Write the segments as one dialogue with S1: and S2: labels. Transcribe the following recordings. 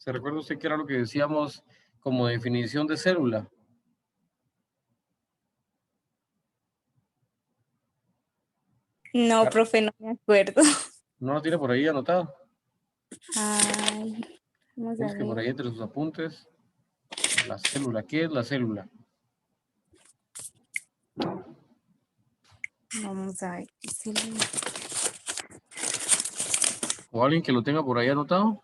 S1: ¿Se recuerda usted que era lo que decíamos como definición de célula?
S2: No, profe, no me acuerdo.
S1: ¿No lo tiene por ahí anotado?
S2: Ay, vamos a
S1: Busque por
S2: ver.
S1: ahí entre sus apuntes. La célula, ¿qué es la célula?
S2: Vamos a ver.
S1: ¿O alguien que lo tenga por ahí anotado?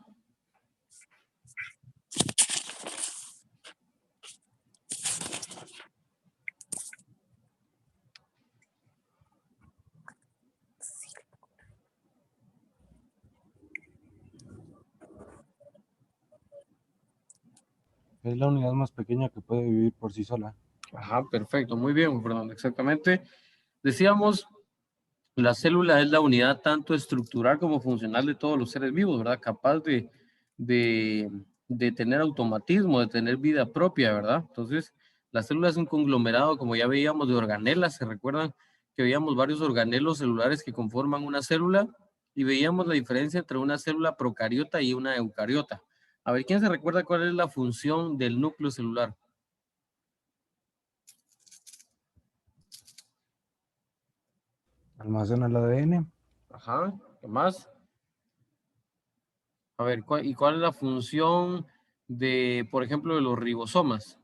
S3: Es la unidad más pequeña que puede vivir por sí sola.
S1: Ajá, perfecto, muy bien, Fernando, exactamente. Decíamos, la célula es la unidad tanto estructural como funcional de todos los seres vivos, ¿verdad? Capaz de tener automatismo, de tener vida propia, ¿verdad? Entonces, la célula es un conglomerado, como ya veíamos, de organelas. ¿Se recuerdan que veíamos varios organelos celulares que conforman una célula? Y veíamos la diferencia entre una célula procariota y una eucariota. A ver, ¿quién se recuerda cuál es la función del núcleo celular?
S3: Almacena el ADN.
S1: Ajá, ¿qué más? A ver, ¿y cuál es la función de, por ejemplo, de los ribosomas?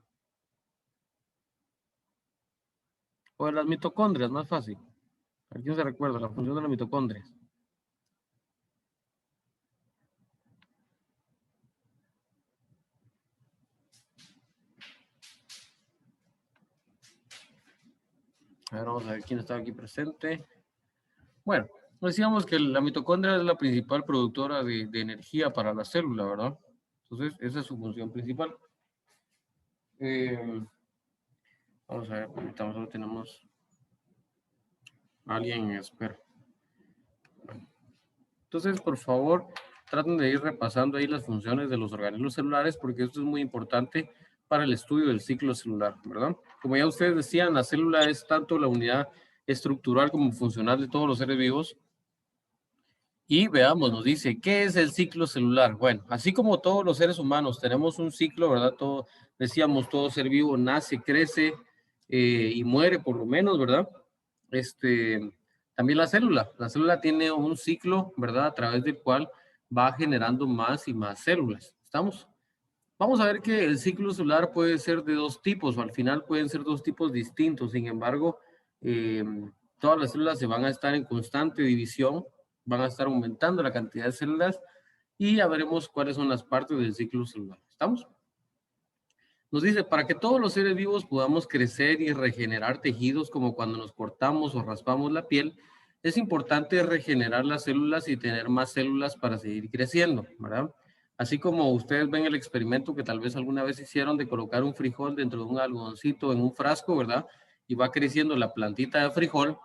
S1: O de las mitocondrias, más fácil. ¿A quién se recuerda la función de las mitocondrias? A ver, vamos a ver quién está aquí presente. Bueno, decíamos que la mitocondria es la principal productora de energía para la célula, ¿verdad? Entonces, esa es su función principal. Vamos a ver, ahorita nosotros tenemos a alguien en espera. Entonces, por favor, traten de ir repasando ahí las funciones de los organelos celulares porque esto es muy importante para el estudio del ciclo celular, ¿verdad? Como ya ustedes decían, la célula es tanto la unidad estructural como funcional de todos los seres vivos. Y veamos, nos dice, ¿qué es el ciclo celular? Bueno, así como todos los seres humanos tenemos un ciclo, ¿verdad? Todo, decíamos, todo ser vivo nace, crece y muere por lo menos, ¿verdad? También la célula tiene un ciclo, ¿verdad? A través del cual va generando más y más células. ¿Estamos? Vamos a ver que el ciclo celular puede ser de dos tipos, o al final pueden ser dos tipos distintos. Sin embargo, eh, todas las células se van a estar en constante división, van a estar aumentando la cantidad de células y ya veremos cuáles son las partes del ciclo celular. ¿Estamos? Nos dice, para que todos los seres vivos podamos crecer y regenerar tejidos como cuando nos cortamos o raspamos la piel, es importante regenerar las células y tener más células para seguir creciendo, ¿verdad? Así como ustedes ven el experimento que tal vez alguna vez hicieron de colocar un frijol dentro de un algodoncito en un frasco, ¿verdad? Y va creciendo la plantita de frijol.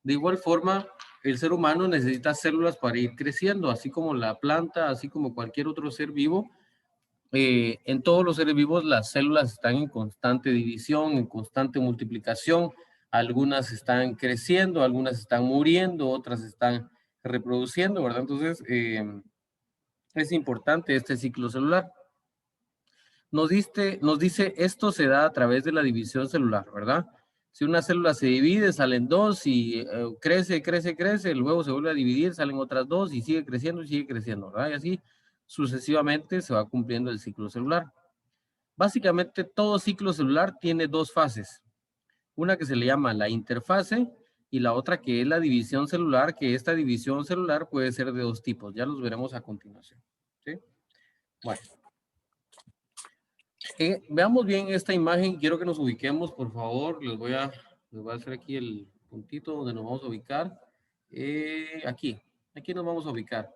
S1: De igual forma, el ser humano necesita células para ir creciendo, así como la planta, así como cualquier otro ser vivo. En todos los seres vivos las células están en constante división, en constante multiplicación. Algunas están creciendo, algunas están muriendo, otras están reproduciendo, ¿verdad? Entonces, es importante este ciclo celular. Nos dice, esto se da a través de la división celular, ¿verdad? Si una célula se divide, salen dos y crece, luego se vuelve a dividir, salen otras dos y sigue creciendo, ¿verdad? Y así sucesivamente se va cumpliendo el ciclo celular. Básicamente todo ciclo celular tiene dos fases. Una que se le llama la interfase y la otra que es la división celular, que esta división celular puede ser de dos tipos. Ya los veremos a continuación. ¿Sí? Bueno. Veamos bien esta imagen. Quiero que nos ubiquemos, por favor. Les voy a hacer aquí el puntito donde nos vamos a ubicar. Aquí nos vamos a ubicar.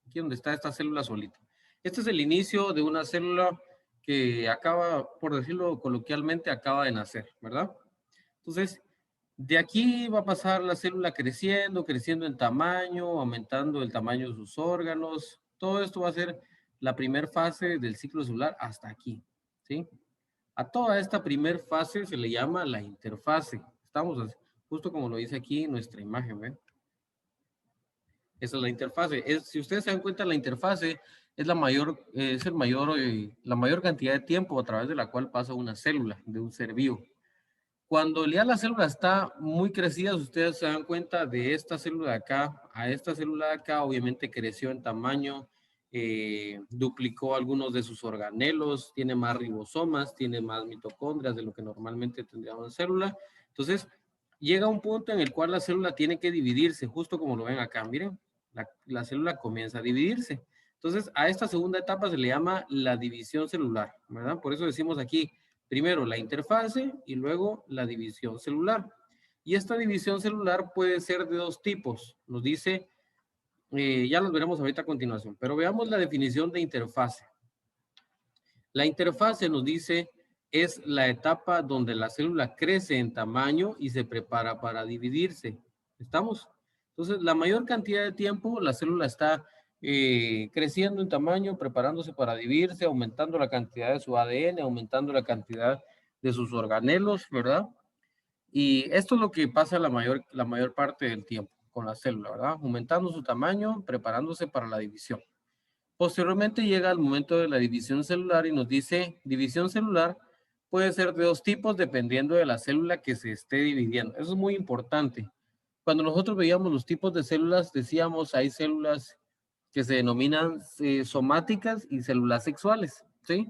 S1: Aquí donde está esta célula solita. Este es el inicio de una célula que acaba, por decirlo coloquialmente, acaba de nacer, ¿verdad? Entonces, de aquí va a pasar la célula creciendo en tamaño, aumentando el tamaño de sus órganos. Todo esto va a ser la primera fase del ciclo celular hasta aquí, ¿sí? A toda esta primera fase se le llama la interfase. Estamos justo como lo dice aquí nuestra imagen, ¿ven? Esa es la interfase. Si ustedes se dan cuenta, la interfase es la mayor cantidad de tiempo a través de la cual pasa una célula de un ser vivo. Cuando ya la célula está muy crecida, ustedes se dan cuenta de esta célula de acá a esta célula de acá, obviamente creció en tamaño, duplicó algunos de sus organelos, tiene más ribosomas, tiene más mitocondrias de lo que normalmente tendría una célula. Entonces, llega un punto en el cual la célula tiene que dividirse, justo como lo ven acá. Miren, la célula comienza a dividirse. Entonces, a esta segunda etapa se le llama la división celular, ¿verdad? Por eso decimos aquí, primero la interfase y luego la división celular. Y esta división celular puede ser de dos tipos. Nos dice, ya los veremos ahorita a continuación, pero veamos la definición de interfase. La interfase nos dice es la etapa donde la célula crece en tamaño y se prepara para dividirse. ¿Estamos? Entonces, la mayor cantidad de tiempo la célula está creciendo en tamaño, preparándose para dividirse, aumentando la cantidad de su ADN, aumentando la cantidad de sus organelos, ¿verdad? Y esto es lo que pasa la mayor parte del tiempo con la célula, ¿verdad? Aumentando su tamaño, preparándose para la división. Posteriormente llega el momento de la división celular y nos dice, división celular puede ser de dos tipos dependiendo de la célula que se esté dividiendo. Eso es muy importante. Cuando nosotros veíamos los tipos de células, decíamos hay células que se denominan somáticas y células sexuales, ¿sí?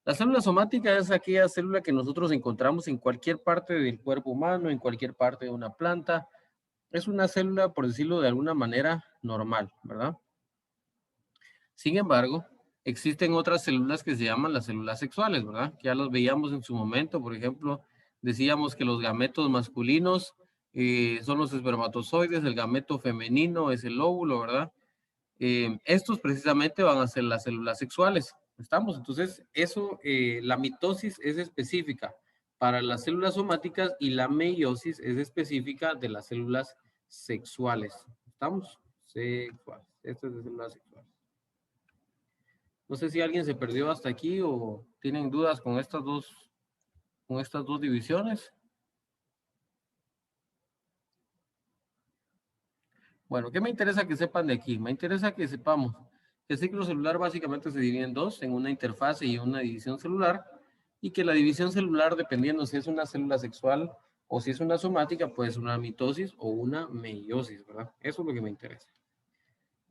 S1: La célula somática es aquella célula que nosotros encontramos en cualquier parte del cuerpo humano, en cualquier parte de una planta. Es una célula, por decirlo de alguna manera, normal, ¿verdad? Sin embargo, existen otras células que se llaman las células sexuales, ¿verdad? Que ya las veíamos en su momento, por ejemplo, decíamos que los gametos masculinos son los espermatozoides, el gameto femenino es el óvulo, ¿verdad? Estos precisamente van a ser las células sexuales, ¿estamos? Entonces, eso, la mitosis es específica para las células somáticas y la meiosis es específica de las células sexuales, ¿estamos? Sexuales, esto es de células sexuales. No sé si alguien se perdió hasta aquí o tienen dudas con estas dos divisiones. Bueno, ¿qué me interesa que sepan de aquí? Me interesa que sepamos que el ciclo celular básicamente se divide en dos, en una interfase y una división celular, y que la división celular, dependiendo si es una célula sexual o si es una somática, puede ser una mitosis o una meiosis, ¿verdad? Eso es lo que me interesa.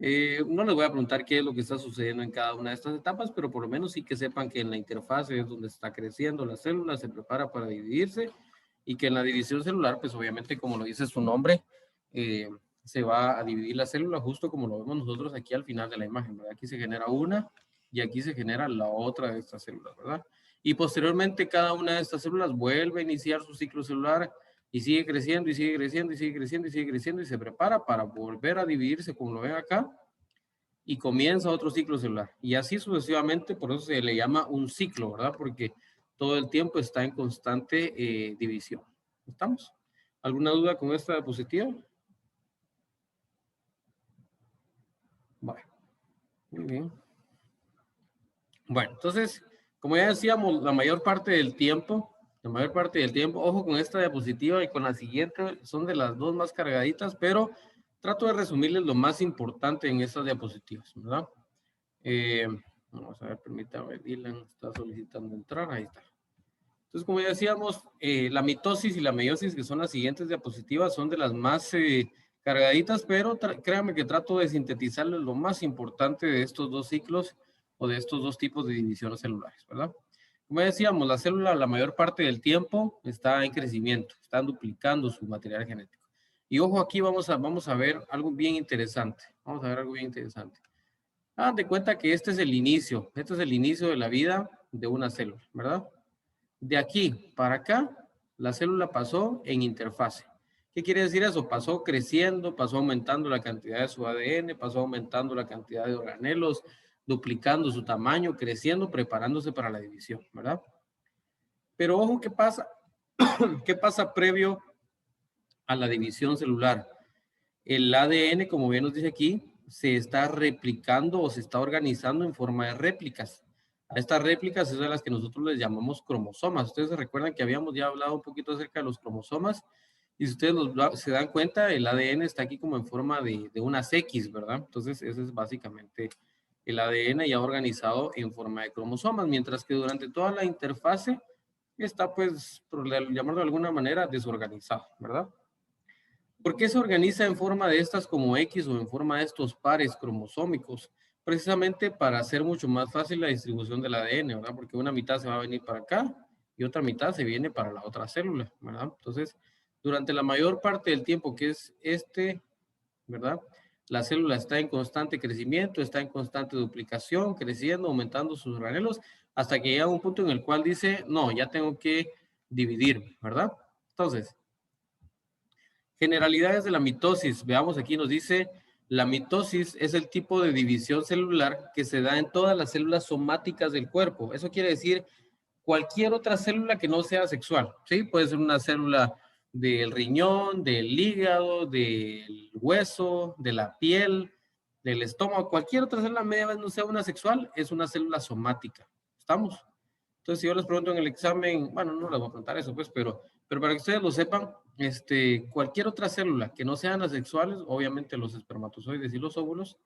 S1: No les voy a preguntar qué es lo que está sucediendo en cada una de estas etapas, pero por lo menos sí que sepan que en la interfase es donde está creciendo la célula, se prepara para dividirse, y que en la división celular, pues obviamente como lo dice su nombre, se va a dividir la célula justo como lo vemos nosotros aquí al final de la imagen, ¿verdad? Aquí se genera una y aquí se genera la otra de estas células, ¿verdad? Y posteriormente cada una de estas células vuelve a iniciar su ciclo celular y sigue creciendo y sigue creciendo y sigue creciendo y sigue creciendo y se prepara para volver a dividirse como lo ven acá y comienza otro ciclo celular. Y así sucesivamente, por eso se le llama un ciclo, ¿verdad? Porque todo el tiempo está en constante división. ¿Estamos? ¿Alguna duda con esta diapositiva? Bueno, muy bien. Bueno, entonces, como ya decíamos, la mayor parte del tiempo, ojo con esta diapositiva y con la siguiente, son de las dos más cargaditas, pero trato de resumirles lo más importante en estas diapositivas, ¿verdad? Vamos a ver, permítame, Dylan está solicitando entrar, ahí está. Entonces, como ya decíamos, la mitosis y la meiosis, que son las siguientes diapositivas, son de las más cargaditas, pero créanme que trato de sintetizarles lo más importante de estos dos ciclos o de estos dos tipos de divisiones celulares, ¿verdad? Como decíamos, la célula la mayor parte del tiempo está en crecimiento, están duplicando su material genético. Y ojo, aquí vamos a ver algo bien interesante. Vamos a ver algo bien interesante. Hagan de cuenta que este es el inicio de la vida de una célula, ¿verdad? De aquí para acá, la célula pasó en interfase. ¿Qué quiere decir eso? Pasó creciendo, pasó aumentando la cantidad de su ADN, pasó aumentando la cantidad de organelos, duplicando su tamaño, creciendo, preparándose para la división, ¿verdad? Pero ojo, ¿qué pasa? ¿Qué pasa previo a la división celular? El ADN, como bien nos dice aquí, se está replicando o se está organizando en forma de réplicas. A estas réplicas es a las que nosotros les llamamos cromosomas. Ustedes se recuerdan que habíamos ya hablado un poquito acerca de los cromosomas, y si ustedes se dan cuenta, el ADN está aquí como en forma de unas X, ¿verdad? Entonces, ese es básicamente el ADN ya organizado en forma de cromosomas, mientras que durante toda la interfase está, pues, por llamarlo de alguna manera, desorganizado, ¿verdad? ¿Por qué se organiza en forma de estas como X o en forma de estos pares cromosómicos? Precisamente para hacer mucho más fácil la distribución del ADN, ¿verdad? Porque una mitad se va a venir para acá y otra mitad se viene para la otra célula, ¿verdad? Entonces, durante la mayor parte del tiempo que es ¿verdad? La célula está en constante crecimiento, está en constante duplicación, creciendo, aumentando sus granelos, hasta que llega un punto en el cual dice, no, ya tengo que dividir, ¿verdad? Entonces, generalidades de la mitosis. Veamos aquí, nos dice, la mitosis es el tipo de división celular que se da en todas las células somáticas del cuerpo. Eso quiere decir cualquier otra célula que no sea sexual, ¿sí? Puede ser una célula del riñón, del hígado, del hueso, de la piel, del estómago. Cualquier otra célula media vez no sea una sexual, es una célula somática. ¿Estamos? Entonces, si yo les pregunto en el examen, bueno, no les voy a preguntar eso, pues, pero para que ustedes lo sepan, cualquier otra célula que no sean asexuales, obviamente los espermatozoides y los óvulos,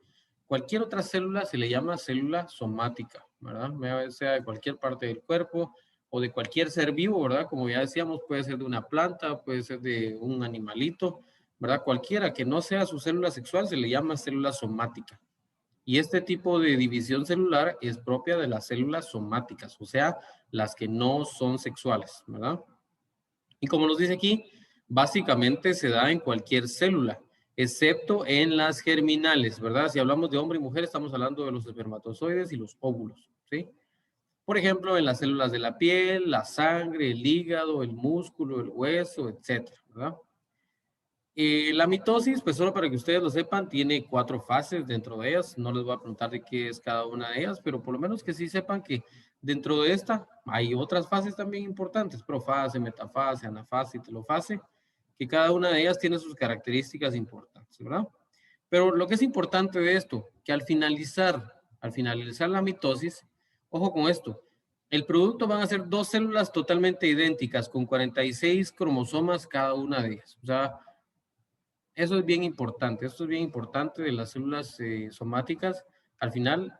S1: cualquier otra célula se le llama célula somática, ¿verdad? Sea de cualquier parte del cuerpo o de cualquier ser vivo, ¿verdad? Como ya decíamos, puede ser de una planta, puede ser de un animalito, ¿verdad? Cualquiera que no sea su célula sexual se le llama célula somática. Y este tipo de división celular es propia de las células somáticas, o sea, las que no son sexuales, ¿verdad? Y como nos dice aquí, básicamente se da en cualquier célula, excepto en las germinales, ¿verdad? Si hablamos de hombre y mujer, estamos hablando de los espermatozoides y los óvulos, ¿sí? Por ejemplo, en las células de la piel, la sangre, el hígado, el músculo, el hueso, etcétera, ¿verdad? La mitosis, pues solo para que ustedes lo sepan, tiene 4 fases dentro de ellas. No les voy a preguntar de qué es cada una de ellas, pero por lo menos que sí sepan que dentro de esta hay otras fases también importantes, profase, metafase, anafase y telofase, que cada una de ellas tiene sus características importantes, ¿verdad? Pero lo que es importante de esto, que al finalizar la mitosis, ojo con esto, el producto van a ser 2 células totalmente idénticas con 46 cromosomas cada una de ellas. O sea, eso es bien importante. Esto es bien importante de las células somáticas. Al final,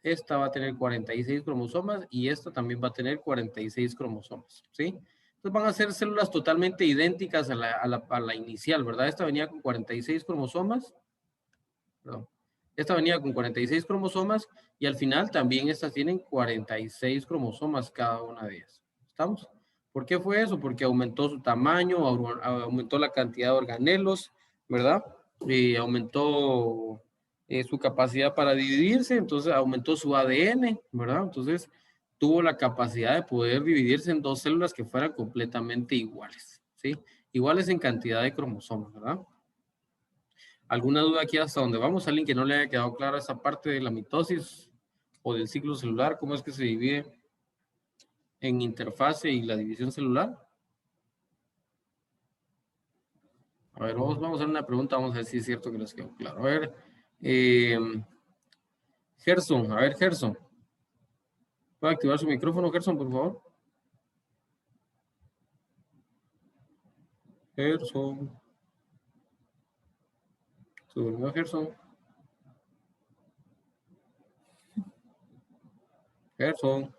S1: esta va a tener 46 cromosomas y esta también va a tener 46 cromosomas, ¿sí? Entonces van a ser células totalmente idénticas a la inicial, ¿verdad? Esta venía con 46 cromosomas. Perdón. Esta venía con 46 cromosomas y al final también estas tienen 46 cromosomas cada una de ellas. ¿Estamos? ¿Por qué fue eso? Porque aumentó su tamaño, aumentó la cantidad de organelos, ¿verdad? Aumentó su capacidad para dividirse, entonces aumentó su ADN, ¿verdad? Entonces tuvo la capacidad de poder dividirse en 2 células que fueran completamente iguales, ¿sí? Iguales en cantidad de cromosomas, ¿verdad? ¿Alguna duda aquí hasta dónde vamos? ¿Alguien que no le haya quedado clara esa parte de la mitosis o del ciclo celular? ¿Cómo es que se divide en interfase y la división celular? A ver, vamos a hacer una pregunta, vamos a ver si es cierto que les quedó claro. A ver, Gerson, ¿puede activar su micrófono, Gerson, por favor? Gerson. ¿Se durmió Gerson? Gerson.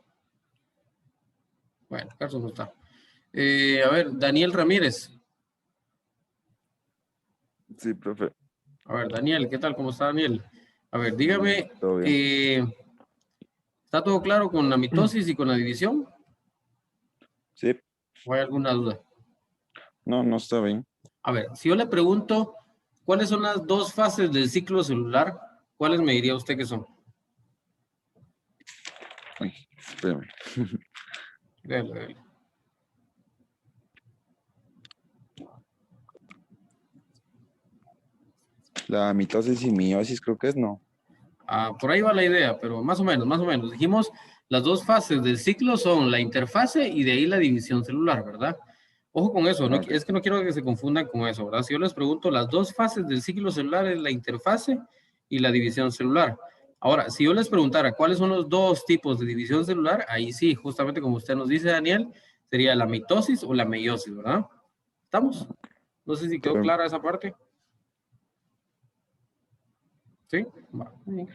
S1: Bueno, Gerson no está. A ver, Daniel Ramírez.
S4: Sí, profe.
S1: A ver, Daniel, ¿qué tal? ¿Cómo está Daniel? A ver, dígame,
S4: Todo bien.
S1: ¿está todo claro con la mitosis y con la división?
S4: Sí.
S1: ¿O hay alguna duda?
S4: No, no está bien.
S1: A ver, si yo le pregunto, ¿cuáles son las 2 fases del ciclo celular? ¿Cuáles me diría usted que son?
S4: Ay, espérame.
S1: Dale.
S4: La mitosis y meiosis creo que es, no.
S1: Por ahí va la idea, pero más o menos. Dijimos, las 2 fases del ciclo son la interfase y de ahí la división celular, ¿verdad? Ojo con eso,
S4: Okay.
S1: Es que no quiero que se confundan con eso, ¿verdad? Si yo les pregunto, las 2 fases del ciclo celular es la interfase y la división celular. Ahora, si yo les preguntara cuáles son los 2 tipos de división celular, ahí sí, justamente como usted nos dice, Daniel, sería la mitosis o la meiosis, ¿verdad? ¿Estamos? No sé si quedó clara esa parte. ¿Sí? Va, muy bien.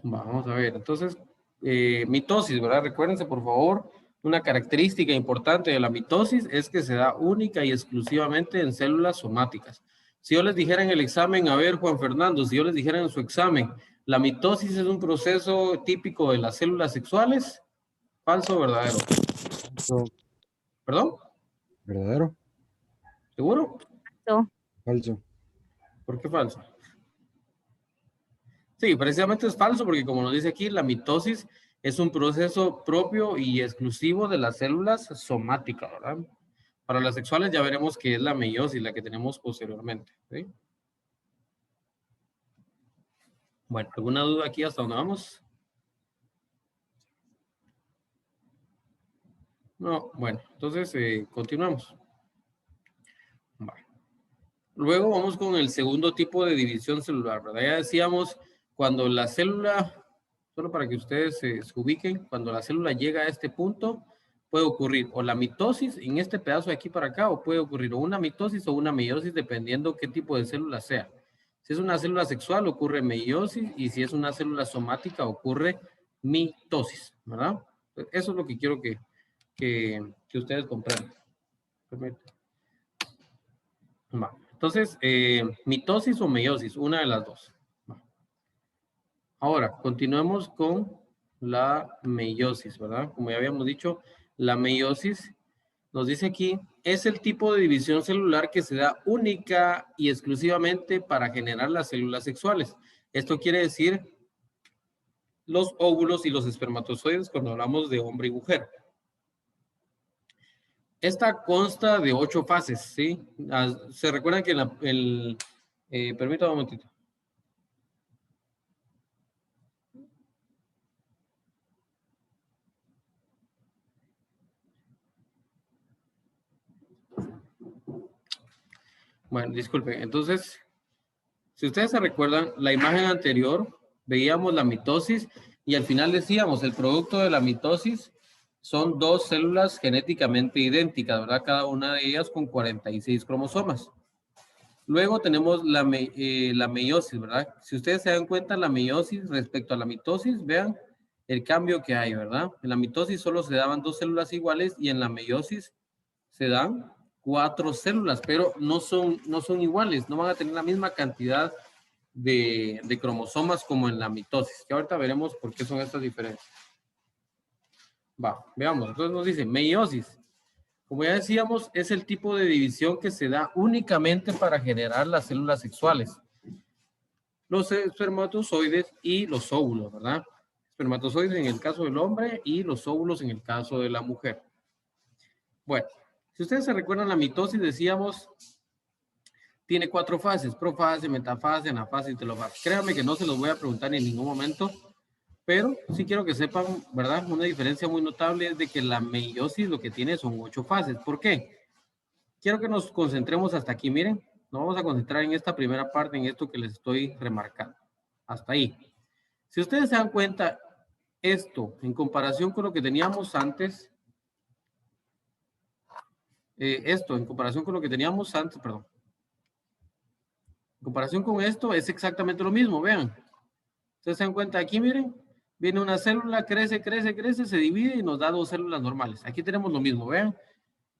S1: Vamos a ver, entonces, mitosis, ¿verdad? Recuérdense, por favor, una característica importante de la mitosis es que se da única y exclusivamente en células somáticas. Si yo les dijera en el examen, a ver, Juan Fernando, si yo les dijera en su examen, la mitosis es un proceso típico de las células sexuales, ¿falso o verdadero?
S3: Falso.
S1: ¿Perdón?
S3: ¿Verdadero?
S1: ¿Seguro?
S3: Falso.
S1: ¿Por qué falso? Sí, precisamente es falso porque como nos dice aquí, la mitosis es un proceso propio y exclusivo de las células somáticas, ¿verdad? Para las sexuales ya veremos que es la meiosis, la que tenemos posteriormente, ¿sí? Bueno, ¿alguna duda aquí hasta dónde vamos? No, bueno, entonces continuamos. Vale. Luego vamos con el segundo tipo de división celular, ¿verdad? Ya decíamos, cuando la célula, solo para que ustedes se ubiquen, cuando la célula llega a este punto, puede ocurrir o la mitosis en este pedazo de aquí para acá, o puede ocurrir o una mitosis o una meiosis, dependiendo qué tipo de célula sea. Si es una célula sexual, ocurre meiosis, y si es una célula somática, ocurre mitosis, ¿verdad? Eso es lo que quiero que ustedes comprendan. Permítanme. Va. Entonces, mitosis o meiosis, una de las dos. Va. Ahora, continuemos con la meiosis, ¿verdad? Como ya habíamos dicho, la meiosis nos dice aquí, es el tipo de división celular que se da única y exclusivamente para generar las células sexuales. Esto quiere decir los óvulos y los espermatozoides cuando hablamos de hombre y mujer. Esta consta de 8 fases, ¿sí? Se recuerdan que permítame un momentito. Bueno, disculpen. Entonces, si ustedes se recuerdan, la imagen anterior, veíamos la mitosis y al final decíamos, el producto de la mitosis son dos células genéticamente idénticas, ¿verdad? Cada una de ellas con 46 cromosomas. Luego tenemos la meiosis, ¿verdad? Si ustedes se dan cuenta, la meiosis respecto a la mitosis, vean el cambio que hay, ¿verdad? En la mitosis solo se daban dos células iguales y en la meiosis se dan 4 células, pero no son iguales, no van a tener la misma cantidad de cromosomas como en la mitosis, que ahorita veremos por qué son estas diferencias. Va, veamos, entonces nos dice meiosis. Como ya decíamos, es el tipo de división que se da únicamente para generar las células sexuales. Los espermatozoides y los óvulos, ¿verdad? Espermatozoides en el caso del hombre y los óvulos en el caso de la mujer. Bueno, si ustedes se recuerdan, la mitosis, decíamos, tiene 4 fases: profase, metafase, anafase y telofase. Créanme que no se los voy a preguntar en ningún momento, pero sí quiero que sepan, ¿verdad? Una diferencia muy notable es de que la meiosis lo que tiene son 8 fases. ¿Por qué? Quiero que nos concentremos hasta aquí, miren. Nos vamos a concentrar en esta primera parte, en esto que les estoy remarcando. Hasta ahí. Si ustedes se dan cuenta, esto, en comparación con lo que teníamos antes, en comparación con lo que teníamos antes, perdón. En comparación con esto, es exactamente lo mismo, vean. Ustedes se dan cuenta aquí, miren, viene una célula, crece, crece, crece, se divide y nos da 2 células normales. Aquí tenemos lo mismo, vean.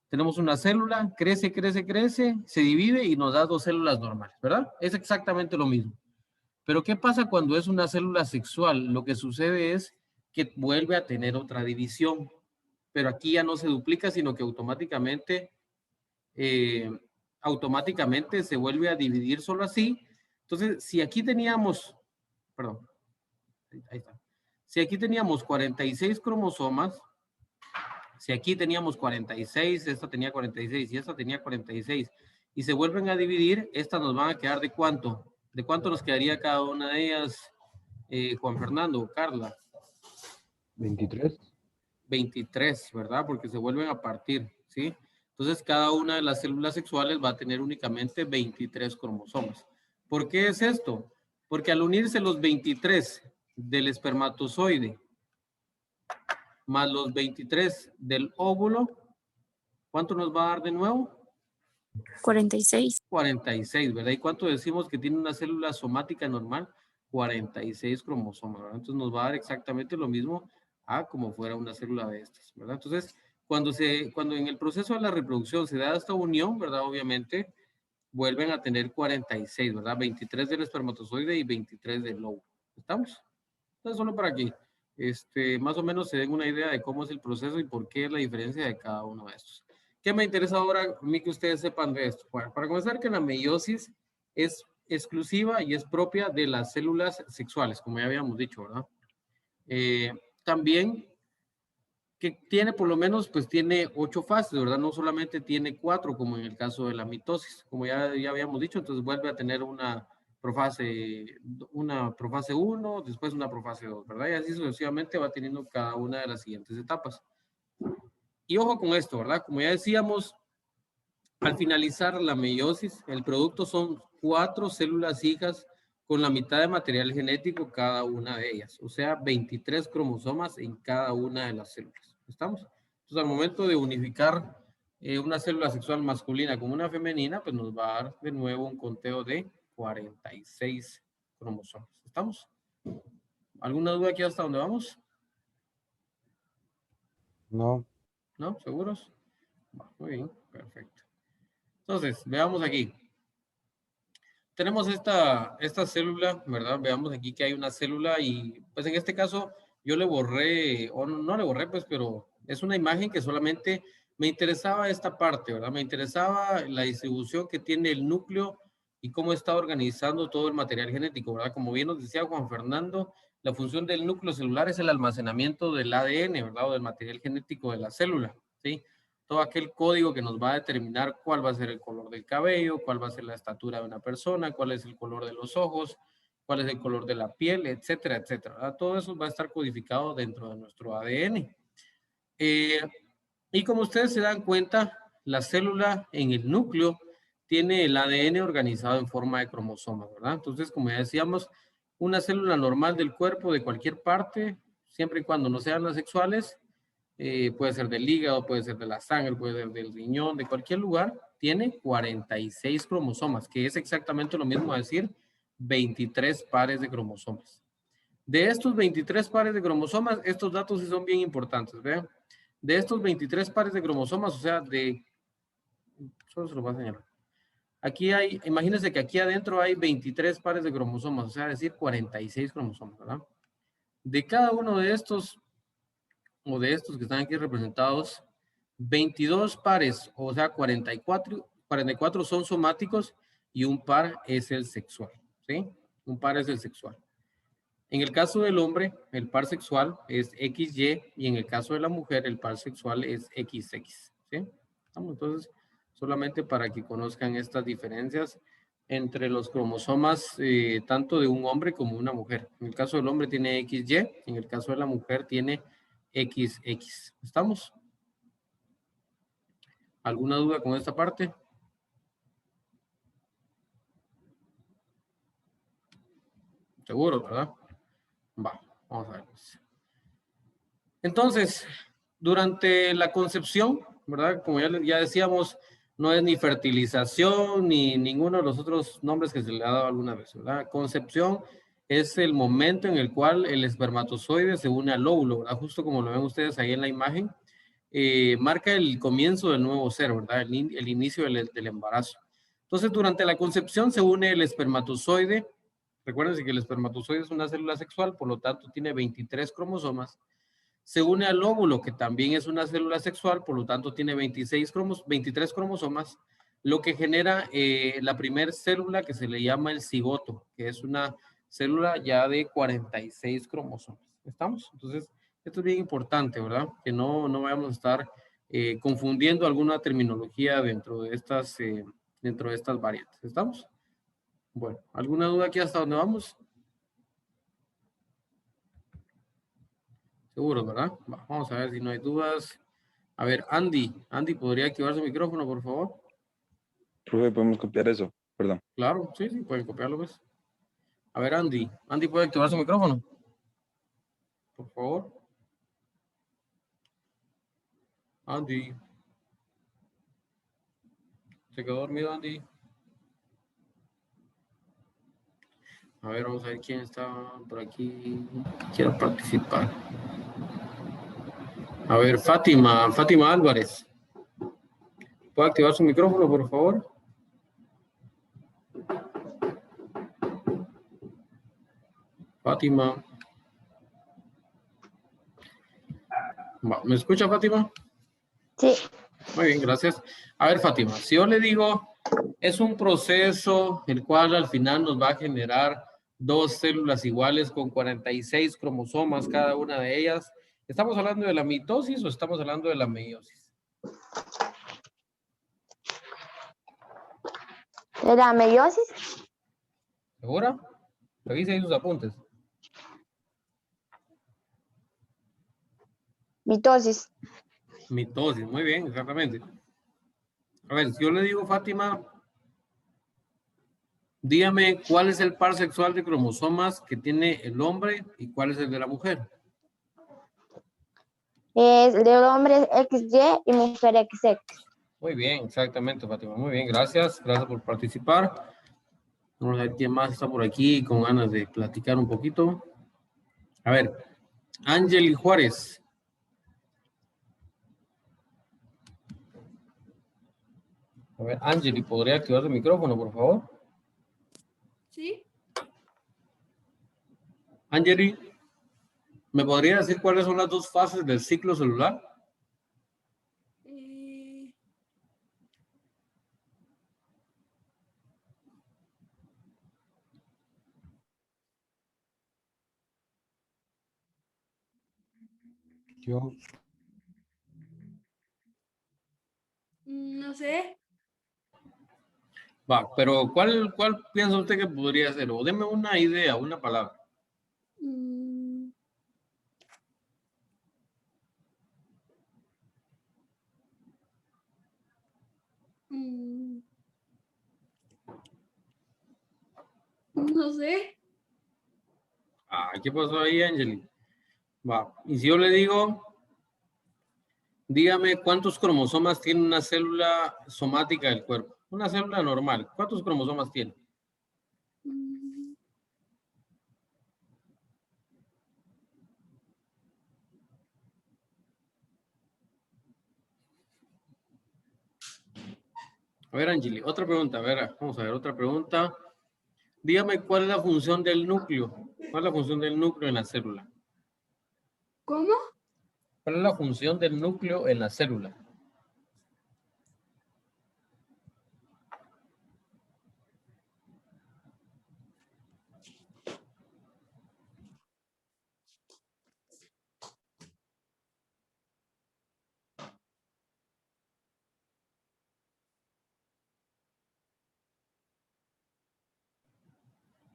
S1: Tenemos una célula, crece, crece, crece, se divide y nos da 2 células normales, ¿verdad? Es exactamente lo mismo. Pero ¿qué pasa cuando es una célula sexual? Lo que sucede es que vuelve a tener otra división, pero aquí ya no se duplica, sino que automáticamente se vuelve a dividir solo así. Entonces, si aquí teníamos, perdón, ahí está. Si aquí teníamos 46 cromosomas, si aquí teníamos 46, esta tenía 46 y esta tenía 46, y se vuelven a dividir, estas nos van a quedar ¿de cuánto? ¿De cuánto nos quedaría cada una de ellas, Juan Fernando, Carla?
S3: 23.
S1: 23, ¿verdad? Porque se vuelven a partir, ¿sí? Entonces, cada una de las células sexuales va a tener únicamente 23 cromosomas. ¿Por qué es esto? Porque al unirse los 23 del espermatozoide más los 23 del óvulo, ¿cuánto nos va a dar de nuevo?
S2: 46.
S1: 46, ¿verdad? ¿Y cuánto decimos que tiene una célula somática normal? 46 cromosomas, ¿verdad? Entonces nos va a dar exactamente lo mismo a como fuera una célula de estas, ¿verdad? Entonces, cuando en el proceso de la reproducción se da esta unión, ¿verdad? Obviamente, vuelven a tener 46, ¿verdad? 23 del espermatozoide y 23 del óvulo. ¿Estamos? Entonces, solo para que más o menos se den una idea de cómo es el proceso y por qué es la diferencia de cada uno de estos. ¿Qué me interesa ahora a mí que ustedes sepan de esto? Bueno, para comenzar, que la meiosis es exclusiva y es propia de las células sexuales, como ya habíamos dicho, ¿verdad? También que tiene por lo menos, pues tiene 8 fases, ¿verdad? No solamente tiene 4, como en el caso de la mitosis, como ya habíamos dicho, entonces vuelve a tener profase, una profase 1, después una profase 2, ¿verdad? Y así sucesivamente va teniendo cada una de las siguientes etapas. Y ojo con esto, ¿verdad? Como ya decíamos, al finalizar la meiosis, el producto son 4 células hijas con la mitad de material genético cada una de ellas, o sea, 23 cromosomas en cada una de las células. ¿Estamos? Entonces, al momento de unificar una célula sexual masculina con una femenina, pues nos va a dar de nuevo un conteo de 46 cromosomas. ¿Estamos? ¿Alguna duda aquí hasta dónde vamos?
S3: No.
S1: ¿No? ¿Seguros? Muy bien, perfecto. Entonces, veamos aquí. Tenemos esta célula, ¿verdad? Veamos aquí que hay una célula y pues en este caso yo le borré, o no le borré pues, pero es una imagen que solamente me interesaba esta parte, ¿verdad? Me interesaba la distribución que tiene el núcleo y cómo está organizando todo el material genético, ¿verdad? Como bien nos decía Juan Fernando, la función del núcleo celular es el almacenamiento del ADN, ¿verdad? O del material genético de la célula, ¿sí? Todo aquel código que nos va a determinar cuál va a ser el color del cabello, cuál va a ser la estatura de una persona, cuál es el color de los ojos, cuál es el color de la piel, etcétera, etcétera, ¿verdad? Todo eso va a estar codificado dentro de nuestro ADN. Y como ustedes se dan cuenta, la célula en el núcleo tiene el ADN organizado en forma de cromosomas, ¿verdad? Entonces, como ya decíamos, una célula normal del cuerpo de cualquier parte, siempre y cuando no sean las sexuales, puede ser del hígado, puede ser de la sangre, puede ser del riñón, de cualquier lugar, tiene 46 cromosomas, que es exactamente lo mismo a decir 23 pares de cromosomas. De estos 23 pares de cromosomas, estos datos sí son bien importantes, ¿vean? De estos 23 pares de cromosomas, o sea, solo se lo voy a señalar. Aquí hay, imagínense que aquí adentro hay 23 pares de cromosomas, o sea, decir 46 cromosomas, ¿verdad? De cada uno de estos, o de estos que están aquí representados, 22 pares, o sea, 44 son somáticos y un par es el sexual, ¿sí? Un par es el sexual. En el caso del hombre, el par sexual es XY y en el caso de la mujer, el par sexual es XX, ¿sí? Entonces, solamente para que conozcan estas diferencias entre los cromosomas, tanto de un hombre como una mujer. En el caso del hombre tiene XY, en el caso de la mujer tiene XX. ¿Estamos? ¿Alguna duda con esta parte? Seguro, ¿verdad? Va, vamos a ver. Entonces, durante la concepción, ¿verdad? Como ya decíamos, no es ni fertilización ni ninguno de los otros nombres que se le ha dado alguna vez, ¿verdad? Concepción es el momento en el cual el espermatozoide se une al óvulo, ¿verdad? Justo como lo ven ustedes ahí en la imagen, marca el comienzo del nuevo ser, ¿verdad? El inicio del embarazo. Entonces, durante la concepción se une el espermatozoide. Recuerden que el espermatozoide es una célula sexual, por lo tanto tiene 23 cromosomas. Se une al óvulo, que también es una célula sexual, por lo tanto tiene 23 cromosomas, lo que genera la primera célula que se le llama el cigoto, que es una célula ya de 46 cromosomas. ¿Estamos? Entonces, esto es bien importante, ¿verdad? Que no vayamos a estar confundiendo alguna terminología dentro de estas variantes. ¿Estamos? Bueno, ¿alguna duda aquí hasta dónde vamos? Seguro, ¿verdad? Vamos a ver si no hay dudas. A ver, Andy. Andy, ¿podría activar su micrófono, por favor?
S4: Profe, podemos copiar eso. Perdón.
S1: Claro, sí, pueden copiarlo, pues. A ver, Andy. Andy, ¿puede activar su micrófono? Por favor. Andy. ¿Se quedó dormido, Andy? A ver, vamos a ver quién está por aquí. Quiero participar. A ver, Fátima Álvarez. ¿Puede activar su micrófono, por favor? Fátima. ¿Me escucha, Fátima?
S5: Sí.
S1: Muy bien, gracias. A ver, Fátima, si yo le digo, es un proceso el cual al final nos va a generar dos células iguales con 46 cromosomas cada una de ellas. ¿Estamos hablando de la mitosis o estamos hablando de la meiosis?
S5: ¿De la meiosis?
S1: ¿Segura? Revise ahí sus apuntes.
S5: Mitosis.
S1: Mitosis, muy bien, exactamente. A ver, si yo le digo, Fátima, dígame cuál es el par sexual de cromosomas que tiene el hombre y cuál es el de la mujer.
S5: Es de hombre XY y mujer XX.
S1: Muy bien, exactamente, Fátima. Muy bien, gracias. Gracias por participar. Vamos a ver quién más está por aquí con ganas de platicar un poquito. A ver, Ángel Juárez. A ver, Ángel, ¿podría activar el micrófono, por favor?
S6: Sí.
S1: Ángel, ¿me podría decir cuáles son las dos fases del ciclo celular?
S3: Yo,
S6: No sé.
S1: Va, pero ¿cuál piensa usted que podría ser? O deme una idea, una palabra.
S6: Mm, mm, no sé.
S1: Ah, ¿qué pasó ahí, Ángel? Va, y si yo le digo, dígame cuántos cromosomas tiene una célula somática del cuerpo. Una célula normal, ¿cuántos cromosomas tiene?
S6: Mm,
S1: A ver, Angeli, otra pregunta, a ver, vamos a ver, otra pregunta. Dígame cuál es la función del núcleo. ¿Cuál es la función del núcleo en la célula?
S6: ¿Cómo?
S1: ¿Cuál es la función del núcleo en la célula?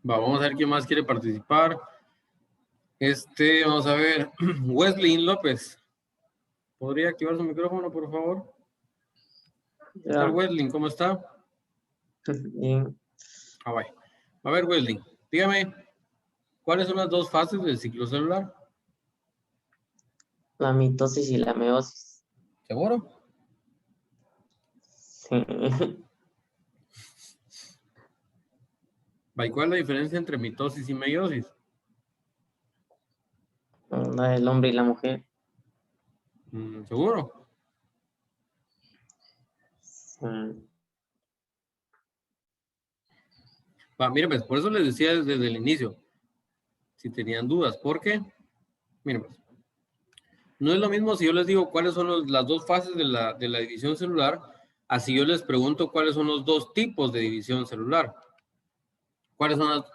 S1: Va, vamos a ver quién más quiere participar. Vamos a ver, Wesley López. ¿Podría activar su micrófono, por favor? ¿Qué tal, Wesley? ¿Cómo está?
S7: Bien,
S1: Ah, vaya. A ver, Wesley, dígame, ¿cuáles son las dos fases del ciclo celular?
S7: la mitosis y la meiosis.
S1: ¿Seguro?
S7: Sí.
S1: Va, ¿y cuál es la diferencia entre mitosis y meiosis?
S7: La del hombre y la mujer.
S1: ¿Seguro?
S7: Sí.
S1: Va, miren, pues, por eso les decía desde el inicio, si tenían dudas, ¿por qué? Miren, pues, no es lo mismo si yo les digo cuáles son las dos fases de la división celular, así yo les pregunto cuáles son los dos tipos de división celular.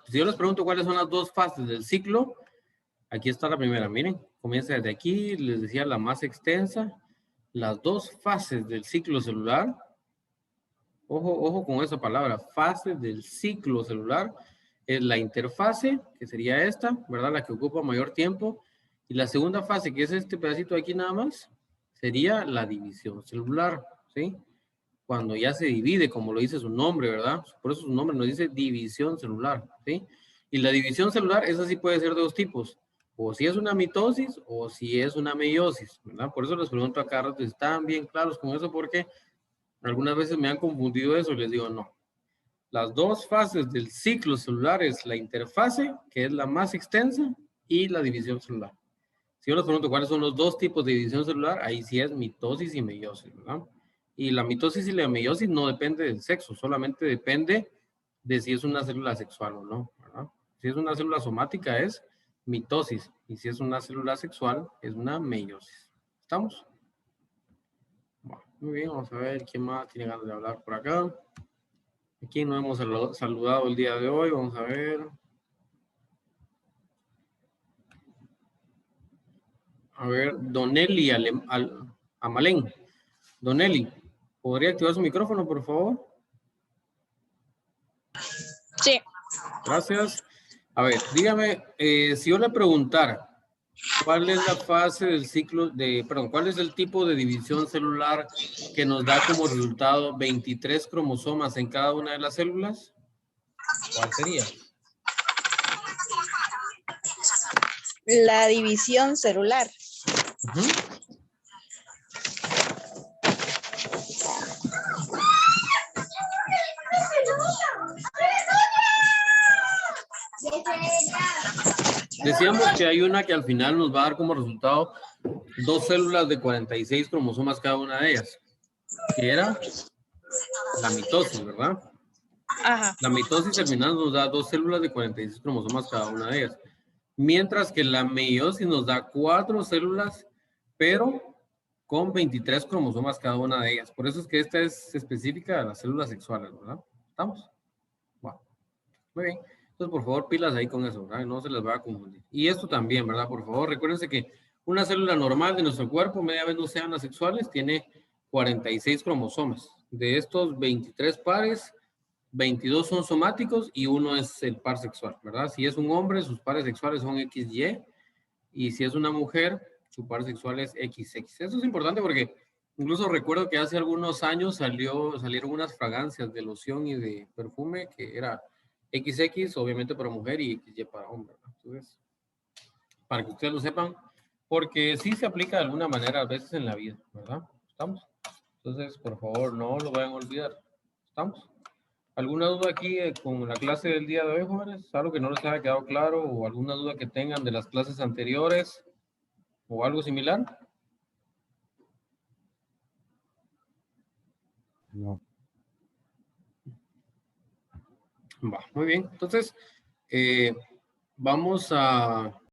S1: Si yo les pregunto cuáles son las dos fases del ciclo, aquí está la primera, miren, comienza desde aquí, les decía la más extensa, las dos fases del ciclo celular. Ojo con esa palabra, fase del ciclo celular. Es la interfase, que sería esta, ¿verdad? La que ocupa mayor tiempo. Y la segunda fase, que es este pedacito de aquí nada más, sería la división celular, ¿sí? Cuando ya se divide, como lo dice su nombre, ¿verdad? Por eso su nombre nos dice división celular, ¿sí? Y la división celular, esa sí puede ser de dos tipos. O si es una mitosis o si es una meiosis, ¿verdad? Por eso les pregunto a Carlos, ¿están bien claros con eso? Porque algunas veces me han confundido eso y les digo no. Las dos fases del ciclo celular es la interfase, que es la más extensa, y la división celular. Si yo les pregunto cuáles son los dos tipos de división celular, ahí sí es mitosis y meiosis, ¿verdad? Y la mitosis y la meiosis no depende del sexo, solamente depende de si es una célula sexual o no, ¿verdad? Si es una célula somática es mitosis, y si es una célula sexual es una meiosis. ¿Estamos? Bueno, muy bien, vamos a ver quién más tiene ganas de hablar por acá. ¿A quién no hemos saludado el día de hoy? Vamos a ver. A ver, Donelli Amalén. Donelli, ¿podría activar su micrófono, por favor?
S2: Sí.
S1: Gracias. A ver, dígame, si yo le preguntara, ¿cuál es la fase del ciclo cuál es el tipo de división celular que nos da como resultado 23 cromosomas en cada una de las células? ¿Cuál sería?
S2: La división celular.
S1: Ujú. Decíamos que hay una que al final nos va a dar como resultado 2 células de 46 cromosomas cada una de ellas, que era la mitosis, ¿verdad?
S2: Ajá.
S1: La mitosis terminal nos da 2 células de 46 cromosomas cada una de ellas, mientras que la meiosis nos da 4 células, pero con 23 cromosomas cada una de ellas. Por eso es que esta es específica de las células sexuales, ¿verdad? ¿Estamos? Bueno, muy bien. Entonces, por favor, pilas ahí con eso, ¿verdad? No se les va a confundir. Y esto también, ¿verdad? Por favor, recuérdense que una célula normal de nuestro cuerpo, media vez no sean las sexuales, tiene 46 cromosomas. De estos 23 pares, 22 son somáticos y uno es el par sexual, ¿verdad? Si es un hombre, sus pares sexuales son XY, y si es una mujer, su par sexual es XX. Eso es importante porque incluso recuerdo que hace algunos años salieron unas fragancias de loción y de perfume que era XX, obviamente para mujer, y XY para hombre, ¿verdad? Entonces, para que ustedes lo sepan, porque sí se aplica de alguna manera a veces en la vida, ¿verdad? ¿Estamos? Entonces, por favor, no lo vayan a olvidar. ¿Estamos? ¿Alguna duda aquí con la clase del día de hoy, jóvenes? ¿Algo que no les haya quedado claro o alguna duda que tengan de las clases anteriores o algo similar?
S3: No.
S1: Va, muy bien. Entonces, vamos a